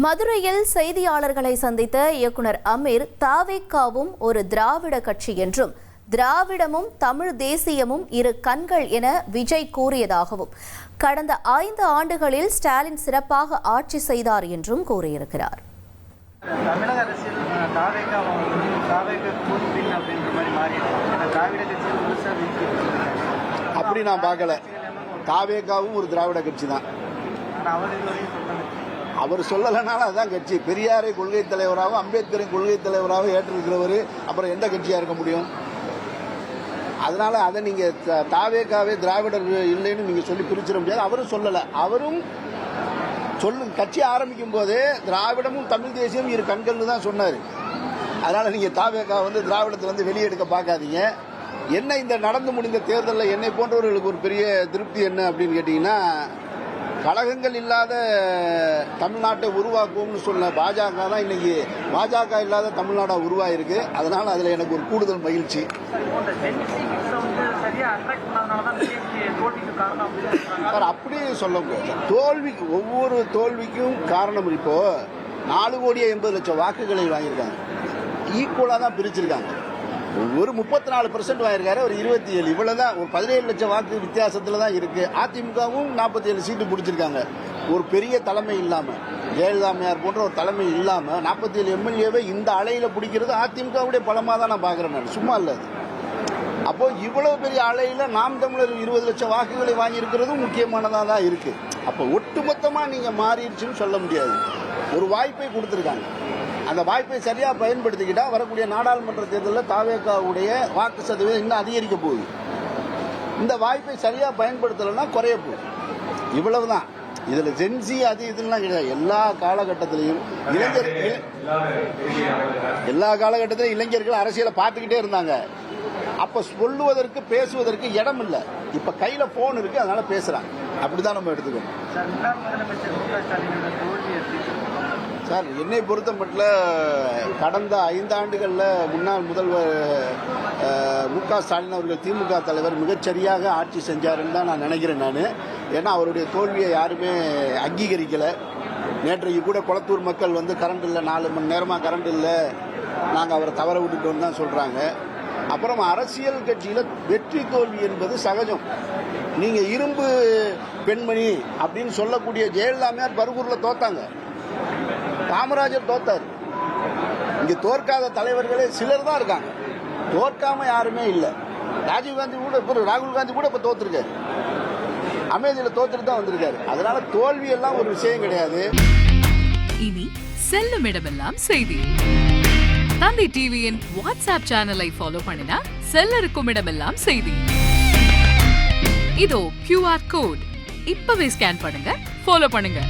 மதுரையில் செய்தியாளர்களை சந்தித்த இயக்குனர் அமீர், தாவேகாவும் ஒரு திராவிட கட்சி என்றும் திராவிடமும் தமிழ் தேசியமும் இரு கண்கள் என விஜய் கூறியதாகவும், கடந்த 5 ஆண்டுகளில் ஸ்டாலின் சிறப்பாக ஆட்சி செய்தார் என்றும் கூறியிருக்கிறார். தமிழக அரசியல் அப்படி நான் பார்க்கல. தாவேகாவும் ஒரு திராவிட கட்சி தான். அவர் சொல்லலைனாலும் அதுதான் கட்சி. பெரியாரை கொள்கை தலைவராகவும் அம்பேத்கரின் கொள்கை தலைவராகவும் ஏற்றிருக்கிறவர் அப்புறம் எந்த கட்சியாக இருக்க முடியும்? அதனால அதை நீங்க தாவேகாவே திராவிடர் இல்லைன்னு நீங்க சொல்லி பிரிச்சிட முடியாது. அவரும் சொல்லலை. அவரும் கட்சி ஆரம்பிக்கும் போதே திராவிடமும் தமிழ் தேசியம் இரு கண்கள்னு தான் சொன்னார். அதனால நீங்க தாவேகா திராவிடத்திலிருந்து வெளியெடுக்க பார்க்காதீங்க. என்ன இந்த நடந்து முடிந்த தேர்தலில் என்னை போன்றவர்களுக்கு ஒரு பெரிய திருப்தி என்ன அப்படின்னு கேட்டீங்கன்னா, கழகங்கள் இல்லாத தமிழ்நாட்டை உருவாக்குவோம்னு சொன்ன பாஜக தான் இன்னைக்கு பாஜக இல்லாத தமிழ்நாடா உருவாயிருக்கு. அதனால அதுல எனக்கு ஒரு கூடுதல் மகிழ்ச்சி. அப்படி சொல்ல முடியாது. தோல்விக்கு ஒவ்வொரு தோல்விக்கும் காரணம் இப்போ 4,80,00,000 வாக்குகளை வாங்கியிருக்காங்க. ஈக்குவலா தான் பிரிச்சிருக்காங்க. ஒரு 34% வாங்கியிருக்காரு, ஒரு 27, இவ்வளவுதான். ஒரு 17 லட்சம் வாக்கு வித்தியாசத்துல தான் இருக்கு. அதிமுகவும் 47 சீட்டு பிடிச்சிருக்காங்க. ஒரு பெரிய தலைமை இல்லாம, ஜெயலலிதா அம்மையார் போன்ற ஒரு தலைமை இல்லாம 47 எம்எல்ஏவை இந்த அலையில பிடிக்கிறது அதிமுகவுடைய பலமா தான் நான் பாக்குறேன். நான் சும்மா இல்ல. அப்போ இவ்வளவு பெரிய அலையில நாம் தமிழர் 20 லட்சம் வாக்குகளை வாங்கி இருக்கிறதும் முக்கியமானதா தான் இருக்கு. அப்ப ஒட்டுமொத்தமா நீங்க மாறிடுச்சுன்னு சொல்ல முடியாது. ஒரு வாய்ப்பை கொடுத்திருக்காங்க. அந்த வாய்ப்பை சரியா பயன்படுத்திக்கிட்டா வரக்கூடிய நாடாளுமன்ற தேர்தலில் தாவேகாவுடைய வாக்கு சதவீதம் இன்னும் அதிகரிக்க போகுது. இந்த வாய்ப்பை சரியா பயன்படுத்தலைன்னா குறைய போகுது. இவ்வளவுதான். இதுல ஜென்சி அது இதுலாம் கிடையாது. எல்லா காலகட்டத்திலையும் இளைஞர்கள் அரசியலை பார்த்துக்கிட்டே இருந்தாங்க. அப்ப சொல்லுவதற்கு பேசுவதற்கு இடம் இல்லை. இப்ப கையில போன் இருக்கு, அதனால பேசுறாங்க. அப்படிதான் நம்ம எடுத்துக்கணும். சார், என்னை பொறுத்த மட்டும் கடந்த 5 ஆண்டுகளில் முன்னாள் முதல்வர் மு.க. ஸ்டாலின் அவர்கள் திமுக தலைவர் மிகச்சரியாக ஆட்சி செஞ்சாருன்னு தான் நான் நினைக்கிறேன். ஏன்னா அவருடைய தோல்வியை யாருமே அங்கீகரிக்கலை. நேற்றைக்கு கூட குளத்தூர் மக்கள் கரண்ட் இல்லை, 4 மணி நேரமாக கரண்ட் இல்லை, நாங்கள் அவரை தவற விட்டுட்டோம்னு தான் சொல்கிறாங்க. அப்புறம் அரசியல் கட்சியில் வெற்றி தோல்வி என்பது சகஜம். நீங்கள் இரும்பு பெண்மணி அப்படின்னு சொல்லக்கூடிய ஜெயலலிதாமையார் பருகூரில் தோத்தாங்க, காமராஜர் தோத்தார். இங்க தோற்காத தலைவர்களே சிலர் தான் இருக்காங்க. தோற்காம யாருமே இல்லை. ராஜீவ்காந்தி கூட, ராகுல் காந்தி கூட இப்ப தோத்துருக்காரு. அமேதியில தோத்துட்டு தான் வந்திருக்காரு. அதனால தோல்வி எல்லாம் ஒரு விஷயம் கிடையாது. இனி செல்லும் இடமெல்லாம் செய்தி. தந்தை டிவியின் வாட்ஸ்அப் சேனலை ஃபாலோ பண்ணினா செல்லருக்கும் இடமெல்லாம் செய்தி. இதோ QR கோட் இப்பவே ஸ்கேன் பண்ணுங்க, ஃபாலோ பண்ணுங்க.